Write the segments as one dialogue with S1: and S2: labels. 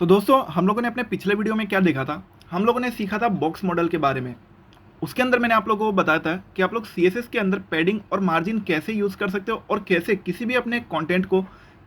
S1: तो दोस्तों हम लोगों ने अपने पिछले वीडियो में क्या देखा था। हम लोगों ने सीखा था बॉक्स मॉडल के बारे में। उसके अंदर मैंने आप लोगों को बताया था कि आप लोग सीएसएस के अंदर पैडिंग और मार्जिन कैसे यूज़ कर सकते हो और कैसे किसी भी अपने कंटेंट को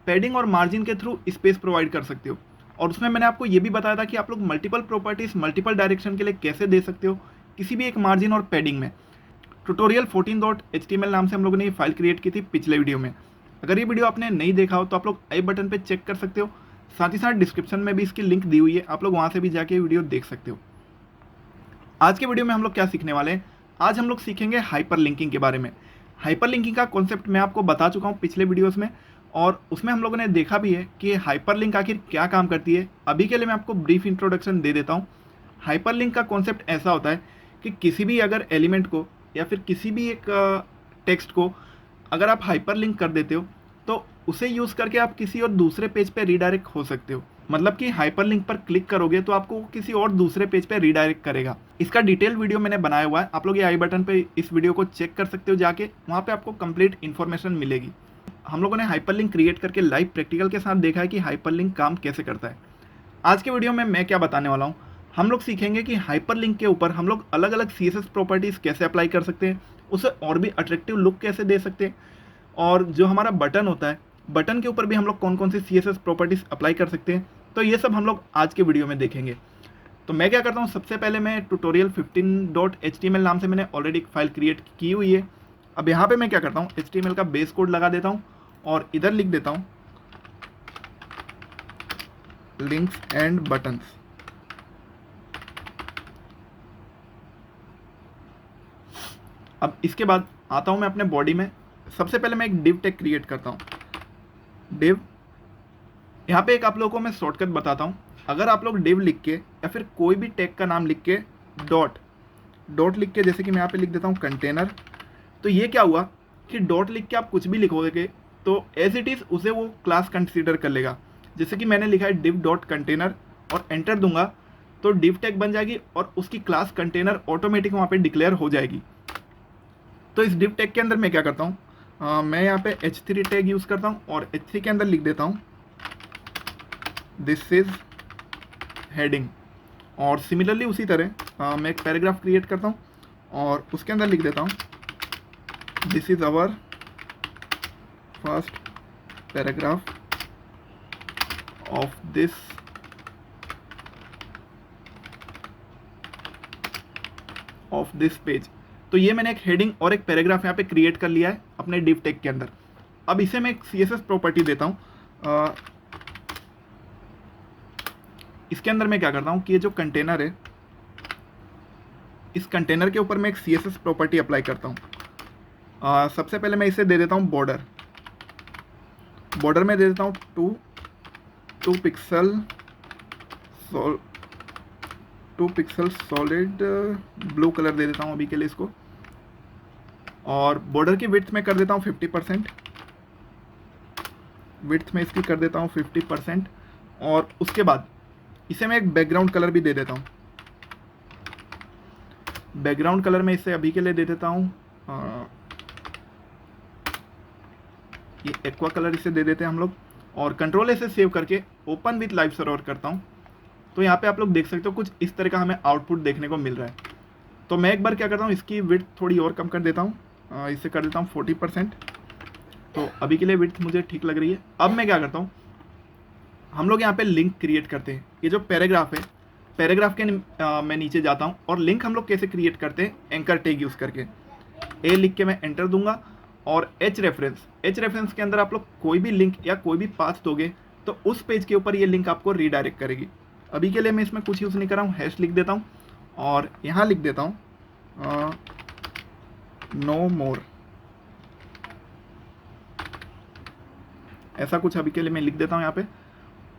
S1: पैडिंग और मार्जिन के थ्रू स्पेस प्रोवाइड कर सकते हो। और उसमें मैंने आपको ये भी बताया था कि आप लोग मल्टीपल प्रॉपर्टीज मल्टीपल डायरेक्शन के लिए कैसे दे सकते हो किसी भी एक मार्जिन और पैडिंग में। ट्यूटोरियल 14.html नाम से हम लोगों ने ये फाइल क्रिएट की थी पिछले वीडियो में। अगर ये वीडियो आपने नहीं देखा हो तो आप लोग आई बटन पे चेक कर सकते हो। साथ ही साथ डिस्क्रिप्शन में भी इसकी लिंक दी हुई है, आप लोग वहाँ से भी जाके वीडियो देख सकते हो। आज के वीडियो में हम लोग क्या सीखने वाले हैं, आज हम लोग सीखेंगे हाइपर लिंकिंग के बारे में। हाइपर लिंकिंग का कॉन्सेप्ट मैं आपको बता चुका हूँ पिछले वीडियोस में, और उसमें हम लोगों ने देखा भी है कि हाइपर लिंक आखिर क्या काम करती है। अभी के लिए मैं आपको ब्रीफ इंट्रोडक्शन दे देता हूँ। हाइपर लिंक का कॉन्सेप्ट ऐसा होता है कि किसी भी अगर एलिमेंट को या फिर किसी भी एक टेक्स्ट को अगर आप हाइपर लिंक कर देते हो तो उसे यूज़ करके आप किसी और दूसरे पेज पे रीडायरेक्ट हो सकते हो। मतलब कि हाइपर लिंक पर क्लिक करोगे तो आपको किसी और दूसरे पेज पे रीडायरेक्ट करेगा। इसका डिटेल वीडियो मैंने बनाया हुआ है, आप लोग ये आई बटन पे इस वीडियो को चेक कर सकते हो जाके, वहाँ पे आपको कंप्लीट इन्फॉर्मेशन मिलेगी। हम लोगों ने हाइपर लिंक क्रिएट करके लाइव प्रैक्टिकल के साथ देखा है कि हाइपर लिंक काम कैसे करता है। आज के वीडियो में मैं क्या बताने वाला हूँ, हम लोग सीखेंगे कि हाइपर लिंक के ऊपर हम लोग अलग अलग CSS प्रॉपर्टीज़ कैसे अप्लाई कर सकते हैं, उसे और भी अट्रैक्टिव लुक कैसे दे सकते हैं, और जो हमारा बटन होता है बटन के ऊपर भी हम लोग कौन कौन सी CSS प्रॉपर्टीज़ अप्लाई कर सकते हैं। तो ये सब हम लोग आज के वीडियो में देखेंगे। तो मैं क्या करता हूँ, सबसे पहले मैं ट्यूटोरियल 15.html नाम से मैंने ऑलरेडी एक फाइल क्रिएट की हुई है। अब यहाँ पे मैं क्या करता हूँ, HTML का बेस कोड लगा देता हूँ और इधर लिख देता हूँ लिंक्स एंड बटन्स। अब इसके बाद आता हूँ मैं अपने बॉडी में। सबसे पहले मैं एक डिव टैग क्रिएट करता हूँ, डिव। यहाँ पे एक आप लोगों को मैं शॉर्टकट बताता हूँ। अगर आप लोग डिव लिख के या फिर कोई भी टैग का नाम लिख के डॉट डॉट लिख के, जैसे कि मैं यहाँ पे लिख देता हूँ कंटेनर, तो ये क्या हुआ कि डॉट लिख के आप कुछ भी लिखोगे तो एज इट इज़ उसे वो क्लास कंसीडर कर लेगा। जैसे कि मैंने लिखा है डिव डॉट कंटेनर और एंटर दूंगा तो डिव टैग बन जाएगी और उसकी क्लास कंटेनर ऑटोमेटिक वहाँ पे डिक्लेयर हो जाएगी। तो इस डिव टैग के अंदर मैं क्या करता हूँ, मैं यहाँ पे h3 टैग यूज़ करता हूँ और h3 के अंदर लिख देता हूँ दिस इज हेडिंग। और सिमिलरली उसी तरह मैं एक पैराग्राफ क्रिएट करता हूँ और उसके अंदर लिख देता हूँ this is our first paragraph of this page. तो ये मैंने एक हेडिंग और एक पैराग्राफ यहाँ पे क्रिएट कर लिया है अपने डिव टैग के अंदर। अब इसे मैं एक CSS प्रॉपर्टी देता हूँ। इसके अंदर मैं क्या करता हूँ कि ये जो कंटेनर है, इस कंटेनर के ऊपर मैं एक CSS प्रॉपर्टी अप्लाई करता हूँ। सबसे पहले मैं इसे दे देता हूँ बॉर्डर। बॉर्डर में दे देता हूँ 2 पिक्सल सॉलिड ब्लू कलर दे देता हूँ अभी के लिए इसको। और बॉर्डर की विड्थ में कर देता हूँ 50%, विड्थ में इसकी कर देता हूँ 50%। और उसके बाद इसे मैं एक बैकग्राउंड कलर भी दे देता हूँ। बैकग्राउंड कलर में इसे अभी के लिए दे देता हूँ ये एक्वा कलर इसे दे देते हैं हम लोग। और कंट्रोल ए से सेव करके ओपन विथ लाइव सर्वर करता हूँ। तो यहाँ पे आप लोग देख सकते हो कुछ इस तरह का हमें आउटपुट देखने को मिल रहा है। तो मैं एक बार क्या करता हूँ, इसकी विड्थ थोड़ी और कम कर देता हूँ, इसे कर देता हूँ 40%। तो अभी के लिए विड्थ मुझे ठीक लग रही है। अब मैं क्या करता हूँ, हम लोग यहाँ पे लिंक क्रिएट करते हैं। ये जो पैराग्राफ है, पैराग्राफ के मैं नीचे जाता हूँ और लिंक हम लोग कैसे क्रिएट करते हैं, एंकर टैग यूज़ करके। ए लिख के मैं एंटर दूंगा और एच रेफरेंस के अंदर आप लोग कोई भी लिंक या कोई भी पाथ दोगे तो उस पेज के ऊपर ये लिंक आपको रीडायरेक्ट करेगी। अभी के लिए मैं इसमें कुछ यूज़ नहीं कर रहा हूँ, हैश लिख देता हूँ और यहाँ लिख देता हूँ नो मोर। ऐसा कुछ अभी के लिए मैं लिख देता हूँ यहाँ पे।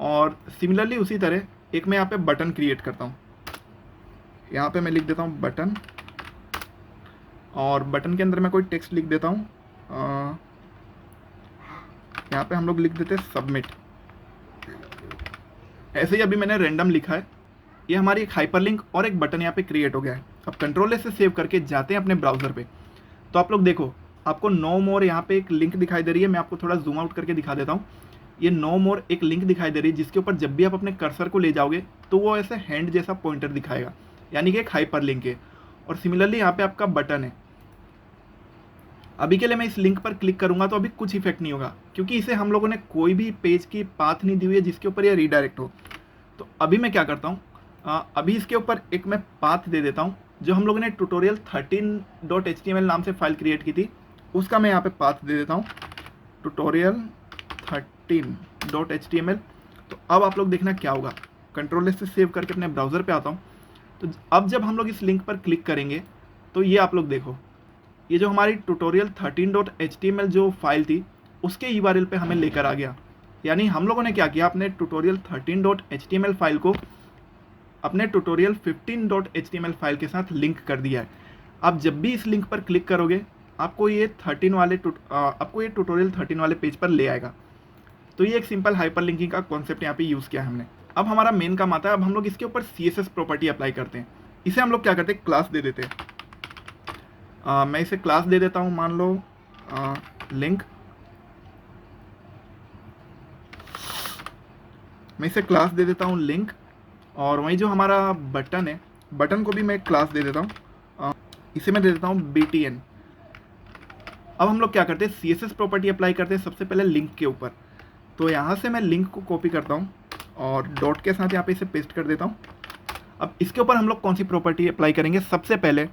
S1: और सिमिलरली उसी तरह एक मैं यहाँ पे बटन क्रिएट करता हूँ। यहाँ पे मैं लिख देता हूँ बटन और बटन के अंदर मैं कोई टेक्स्ट लिख देता हूँ। यहाँ पे हम लोग लिख देते हैं सबमिट। ऐसे ही अभी मैंने रैंडम लिखा है। ये हमारी एक हाइपरलिंक और एक बटन यहाँ पे क्रिएट हो गया है। अब कंट्रोल ए से सेव करके जाते हैं अपने ब्राउज़र पे। तो आप लोग देखो, आपको नो मोर यहाँ पे एक लिंक दिखाई दे रही है। मैं आपको थोड़ा जूम आउट करके दिखा देता हूँ। ये नो मोर एक लिंक दिखाई दे रही है जिसके ऊपर जब भी आप अपने कर्सर को ले जाओगे तो वो ऐसे हैंड जैसा पॉइंटर दिखाएगा, यानी कि एक हाइपर लिंक है। और सिमिलरली यहाँ पे आपका बटन है। अभी के लिए मैं इस लिंक पर क्लिक करूंगा तो अभी कुछ इफेक्ट नहीं होगा, क्योंकि इसे हम लोगों ने कोई भी पेज की पाथ नहीं दी हुई है जिसके ऊपर ये रीडायरेक्ट हो। तो अभी मैं क्या करता हूँ, अभी इसके ऊपर एक मैं पाथ दे देता हूँ, जो हम लोगों ने tutorial13.html नाम से फाइल क्रिएट की थी, उसका मैं यहाँ पे पाथ दे देता हूँ, tutorial13.html। तो अब आप लोग देखना क्या होगा, कंट्रोल से सेव करके अपने ब्राउज़र पे आता हूँ। तो अब जब हम लोग इस लिंक पर क्लिक करेंगे तो ये आप लोग देखो, ये जो हमारी tutorial13.html जो फाइल थी उसके URL पे हमें लेकर आ गया। यानी हम लोगों ने क्या किया, अपने tutorial13.html फाइल को अपने tutorial15.html फाइल के साथ लिंक कर दिया है। आप जब भी इस लिंक पर क्लिक करोगे आपको ये tutorial13 वाले पेज पर ले आएगा। तो ये एक सिंपल हाइपर लिंकिंग का कॉन्सेप्ट यहाँ पे यूज़ किया है हमने। अब हमारा मेन काम आता है, अब हम लोग इसके ऊपर CSS प्रॉपर्टी अप्लाई करते हैं। इसे हम लोग क्या करते हैं, क्लास दे देते हैं। मैं इसे क्लास दे देता हूँ, मान लो लिंक। मैं इसे क्लास दे देता हूँ लिंक, और वहीं जो हमारा बटन है, बटन को भी मैं क्लास दे देता हूँ, इसे मैं दे देता हूँ BTN। अब हम लोग क्या करते हैं, CSS प्रॉपर्टी अप्लाई करते हैं सबसे पहले लिंक के ऊपर। तो यहाँ से मैं लिंक को कॉपी करता हूँ और डॉट के साथ यहाँ पे इसे पेस्ट कर देता हूँ। अब इसके ऊपर हम लोग कौन सी प्रॉपर्टी अप्लाई करेंगे, सबसे पहले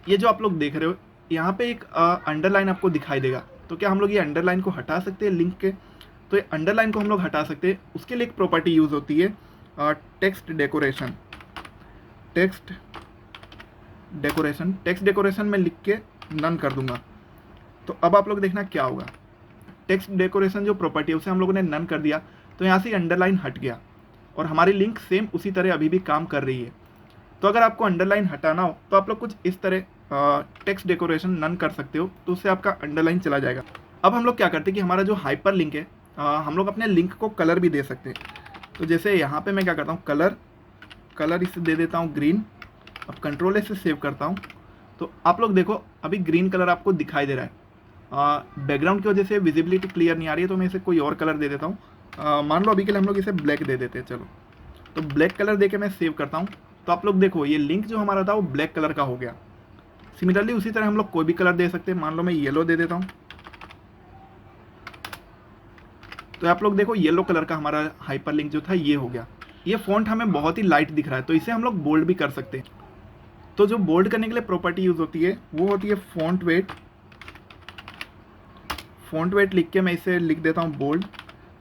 S1: ये जो आप लोग देख रहे हो यहाँ पे एक अंडरलाइन आपको दिखाई देगा। तो क्या हम लोग ये अंडरलाइन को हटा सकते हैं लिंक के, तो ये अंडरलाइन को हम लोग हटा सकते हैं। उसके लिए एक प्रॉपर्टी यूज़ होती है टेक्स्ट डेकोरेशन। टेक्स्ट डेकोरेशन में लिख के नन कर दूंगा। तो अब आप लोग देखना क्या होगा, टेक्स्ट डेकोरेशन जो प्रॉपर्टी है उसे हम लोगों ने नन कर दिया, तो यहाँ से अंडरलाइन हट गया और हमारी लिंक सेम उसी तरह अभी भी काम कर रही है। तो अगर आपको अंडरलाइन हटाना हो तो आप लोग कुछ इस तरह टेक्स्ट डेकोरेशन नन कर सकते हो, तो उससे आपका अंडरलाइन चला जाएगा। अब हम लोग क्या करते हैं कि हमारा जो हाइपर लिंक है, हम लोग अपने लिंक को कलर भी दे सकते हैं। तो जैसे यहाँ पे मैं क्या करता हूँ, कलर इसे दे देता हूँ ग्रीन। अब कंट्रोल से सेव करता हूँ, तो आप लोग देखो अभी ग्रीन कलर आपको दिखाई दे रहा है। बैकग्राउंड की वजह से विजिबिलिटी क्लियर नहीं आ रही है, तो मैं इसे कोई और कलर दे देता हूँ। मान लो अभी के लिए हम लोग इसे ब्लैक दे देते हैं। चलो, तो ब्लैक कलर दे के मैं सेव करता हूँ। तो आप लोग देखो ये लिंक जो हमारा था वो ब्लैक कलर का हो गया। सिमिलरली उसी तरह हम लोग कोई भी कलर दे सकते हैं, मान लो मैं येलो दे देता हूँ। तो आप लोग देखो येलो कलर का हमारा हाइपर लिंक जो था ये हो गया। ये फॉन्ट हमें बहुत ही लाइट दिख रहा है, तो इसे हम लोग बोल्ड भी कर सकते हैं। तो जो बोल्ड करने के लिए प्रॉपर्टी यूज़ होती है वो होती है फॉन्ट वेट लिख के मैं इसे लिख देता हूँ बोल्ड।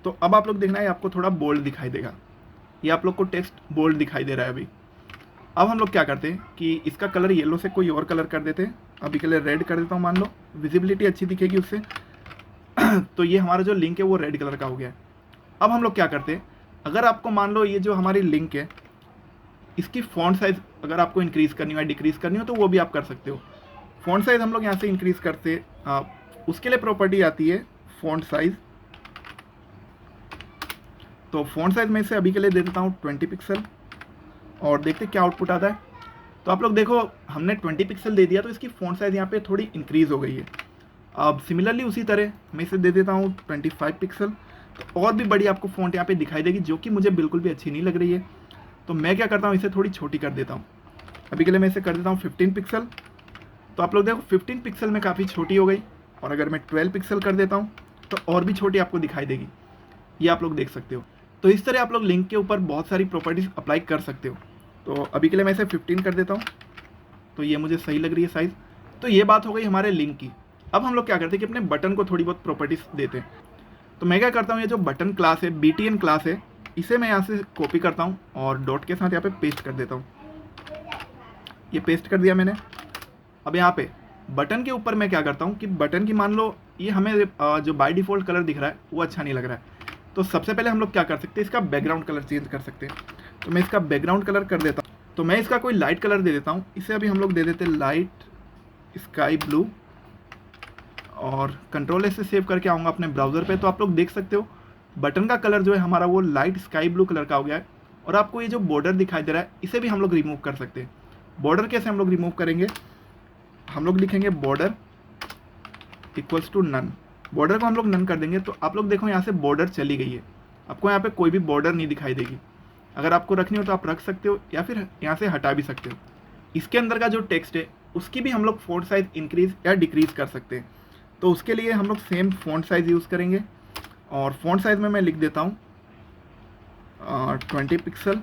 S1: तो अब आप लोग देखना है आपको थोड़ा बोल्ड दिखाई देगा, ये आप लोग को टेक्स्ट बोल्ड दिखाई दे रहा है अभी। अब हम लोग क्या करते हैं कि इसका कलर येलो से कोई और कलर कर देते हैं। अभी के लिए रेड कर देता हूँ, मान लो विजिबिलिटी अच्छी दिखेगी उससे। तो ये हमारा जो लिंक है वो रेड कलर का हो गया है। अब हम लोग क्या करते हैं, अगर आपको मान लो ये जो हमारी लिंक है इसकी फ़ॉन्ट साइज़ अगर आपको इंक्रीज़ करनी हो या डिक्रीज़ करनी हो तो वो भी आप कर सकते हो। फ़ॉन्ट साइज़ हम लोग यहाँ से इंक्रीज़ करते, उसके लिए प्रॉपर्टी आती है फ़ॉन्ट साइज़। तो फ़ॉन्ट साइज़ में इसे अभी के लिए दे देता हूँ 20 पिक्सल, और देखते क्या आउटपुट आता है। तो आप लोग देखो हमने 20 पिक्सल दे दिया तो इसकी फ़ॉन्ट साइज़ यहाँ पे थोड़ी इंक्रीज़ हो गई है। अब सिमिलरली उसी तरह मैं इसे दे देता हूँ 25 पिक्सल, तो और भी बड़ी आपको फ़ॉन्ट यहाँ पे दिखाई देगी, जो कि मुझे बिल्कुल भी अच्छी नहीं लग रही है। तो मैं क्या करता हूँ, इसे थोड़ी छोटी कर देता हूँ। अभी के लिए मैं इसे कर देता हूँ 15 पिक्सल। तो आप लोग देखो 15 पिक्सल में काफ़ी छोटी हो गई, और अगर मैं 12 पिक्सल कर देता हूँ तो और भी छोटी आपको दिखाई देगी, ये आप लोग देख सकते हो। तो इस तरह आप लोग लिंक के ऊपर बहुत सारी प्रॉपर्टीज़ अप्लाई कर सकते हो। तो अभी के लिए मैं इसे 15 कर देता हूँ, तो ये मुझे सही लग रही है साइज़। तो ये बात हो गई हमारे लिंक की। अब हम लोग क्या करते हैं कि अपने बटन को थोड़ी बहुत प्रॉपर्टीज़ देते हैं। तो मैं क्या करता हूँ, ये जो बटन क्लास है BTN क्लास है, इसे मैं यहाँ से कॉपी करता हूँ और डॉट के साथ यहाँ पे पेस्ट कर देता हूँ। ये पेस्ट कर दिया मैंने। अब यहाँ पे बटन के ऊपर मैं क्या करता हूँ कि बटन की मान लो ये हमें जो बाय डिफ़ॉल्ट कलर दिख रहा है वो अच्छा नहीं लग रहा है। तो सबसे पहले हम लोग क्या कर सकते हैं, इसका बैकग्राउंड कलर चेंज कर सकते हैं। तो मैं इसका बैकग्राउंड कलर कर देता हूँ। तो मैं इसका कोई लाइट कलर दे देता हूँ। इसे अभी हम लोग दे देते हैं लाइट स्काई ब्लू, और कंट्रोल से सेव करके आऊँगा अपने ब्राउज़र पे। तो आप लोग देख सकते हो बटन का कलर जो है हमारा वो लाइट स्काई ब्लू कलर का हो गया है। और आपको ये जो बॉर्डर दिखाई दे रहा है इसे भी हम लोग रिमूव कर सकते हैं। बॉर्डर कैसे हम लोग रिमूव करेंगे, हम लोग लिखेंगे border equals to none. Border को हम लोग नन कर देंगे तो आप लोग देखो यहाँ से बॉर्डर चली गई है, आपको यहाँ पे कोई भी बॉर्डर नहीं दिखाई देगी। अगर आपको रखनी हो तो आप रख सकते हो या फिर यहाँ से हटा भी सकते हो। इसके अंदर का जो टेक्स्ट है उसकी भी हम लोग फ़ॉन्ट साइज़ इंक्रीज़ या डिक्रीज़ कर सकते हैं। तो उसके लिए हम लोग सेम फ़ॉन्ट साइज़ यूज़ करेंगे और फ़ॉन्ट साइज़ में मैं लिख देता हूँ 20 पिक्सल।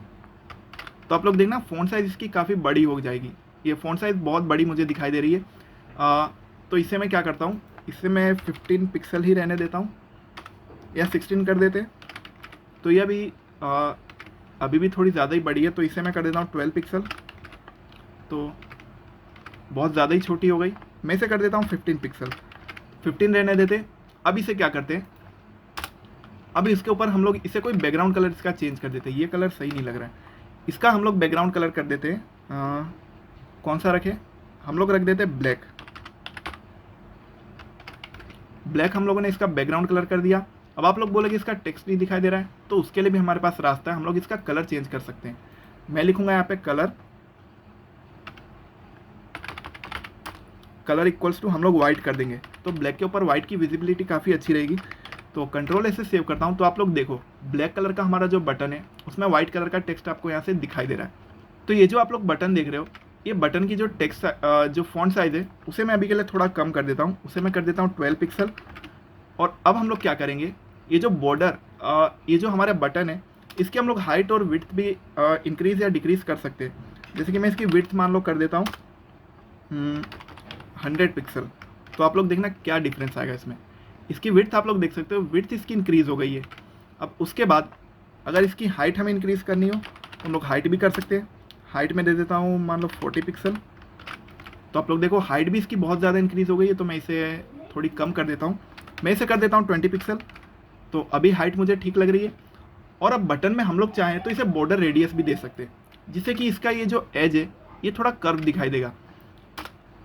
S1: तो आप लोग देखना फ़ॉन्ट साइज़ इसकी काफ़ी बड़ी हो जाएगी। ये फ़ॉन्ट साइज़ बहुत बड़ी मुझे दिखाई दे रही है। तो इससे मैं क्या करता हूँ, इससे मैं 15 पिक्सल ही रहने देता हूँ या 16 कर देते। तो ये अभी भी थोड़ी ज़्यादा ही बड़ी है, तो इसे मैं कर देता हूँ 12 पिक्सल। तो बहुत ज़्यादा ही छोटी हो गई, मैं इसे कर देता हूँ 15 पिक्सल, 15 रहने देते। अब इसे क्या करते हैं, अब इसके ऊपर हम लोग इसे कोई बैकग्राउंड कलर इसका चेंज कर देते हैं। ये कलर सही नहीं लग रहा है, इसका हम लोग बैकग्राउंड कलर कर देते हैं। कौन सा रखें, हम लोग रख देते हैं ब्लैक। ब्लैक हम लोगों ने इसका बैकग्राउंड कलर कर दिया। अब आप लोग बोलेंगे इसका टेक्स्ट नहीं दिखाई दे रहा है, तो उसके लिए भी हमारे पास रास्ता है, हम लोग इसका कलर चेंज कर सकते हैं। मैं लिखूंगा यहाँ पे कलर इक्वल्स टू हम लोग वाइट कर देंगे, तो ब्लैक के ऊपर वाइट की विजिबिलिटी काफ़ी अच्छी रहेगी। तो कंट्रोल ऐसे सेव करता हूँ, तो आप लोग देखो ब्लैक कलर का हमारा जो बटन है उसमें वाइट कलर का टेक्स्ट आपको यहाँ से दिखाई दे रहा है। तो ये जो आप लोग बटन देख रहे हो, ये बटन की जो टेक्स्ट जो फॉन्ट साइज़ है उसे मैं अभी के लिए थोड़ा कम कर देता हूँ, उसे मैं कर देता हूँ 12 पिक्सल। और अब हम लोग क्या करेंगे, ये जो बॉर्डर ये जो हमारा बटन है इसकी हम लोग हाइट और विड्थ भी इंक्रीज़ या डिक्रीज़ कर सकते हैं। जैसे कि मैं इसकी विड्थ मान लो कर देता हूँ 100 पिक्सल। तो आप लोग देखना क्या डिफरेंस आएगा इसमें। इसकी विड्थ आप लोग देख सकते हो, विड्थ इसकी इंक्रीज़ हो गई है। अब उसके बाद अगर इसकी हाइट हमें इंक्रीज़ करनी हो तो हम लोग हाइट भी कर सकते हैं। हाइट में दे देता हूँ मान लो 40 पिक्सल। तो आप लोग देखो हाइट भी इसकी बहुत ज़्यादा इंक्रीज़ हो गई है, तो मैं इसे थोड़ी कम कर देता हूँ, मैं इसे कर देता हूँ 20 पिक्सल। तो अभी हाइट मुझे ठीक लग रही है। और अब बटन में हम लोग चाहें तो इसे बॉर्डर रेडियस भी दे सकते हैं, जिससे कि इसका ये जो एज है ये थोड़ा कर्व दिखाई देगा।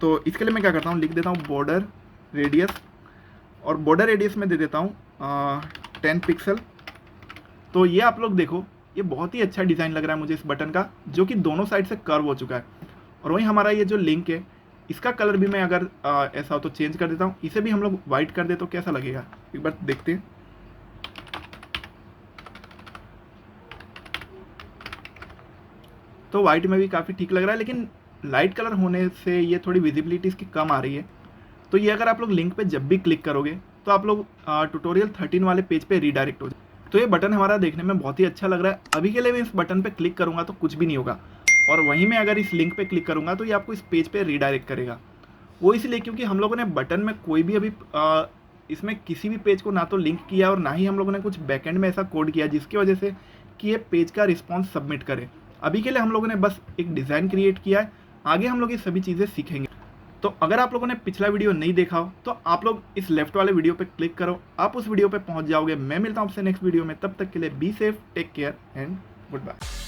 S1: तो इसके लिए मैं क्या करता हूँ, लिख देता हूँ बॉर्डर रेडियस, और बॉर्डर रेडियस में दे देता हूँ 10 पिक्सल। तो ये आप लोग देखो ये बहुत ही अच्छा डिज़ाइन लग रहा है मुझे इस बटन का, जो कि दोनों साइड से कर्व हो चुका है। और वहीं हमारा ये जो लिंक है इसका कलर भी मैं अगर ऐसा हो तो चेंज कर देता हूँ, इसे भी हम लोग वाइट कर दे तो कैसा लगेगा, एक बार देखते हैं। तो वाइट में भी काफ़ी ठीक लग रहा है, लेकिन लाइट कलर होने से ये थोड़ी विजिबिलिटी इसकी कम आ रही है। तो ये अगर आप लोग लिंक पे जब भी क्लिक करोगे तो आप लोग ट्यूटोरियल 13 वाले पेज पे रीडायरेक्ट हो जाए। तो ये बटन हमारा देखने में बहुत ही अच्छा लग रहा है। अभी के लिए मैं इस बटन पे क्लिक करूँगा तो कुछ भी नहीं होगा, और वहीं मैं अगर इस लिंक पे क्लिक करूँगा तो ये आपको इस पेज पे रीडायरेक्ट करेगा। वो इसलिए क्योंकि हम लोगों ने बटन में कोई भी अभी इसमें किसी भी पेज को ना तो लिंक किया और ना ही हम लोगों ने कुछ बैकएंड में ऐसा कोड किया जिसकी वजह से कि ये पेज का रिस्पॉन्स सबमिट करे। अभी के लिए हम लोगों ने बस एक डिज़ाइन क्रिएट किया है, आगे हम लोग ये सभी चीज़ें सीखेंगे। तो अगर आप लोगों ने पिछला वीडियो नहीं देखा हो तो आप लोग इस लेफ्ट वाले वीडियो पे क्लिक करो, आप उस वीडियो पे पहुंच जाओगे। मैं मिलता हूं आपसे नेक्स्ट वीडियो में, तब तक के लिए be safe, take care and good bye.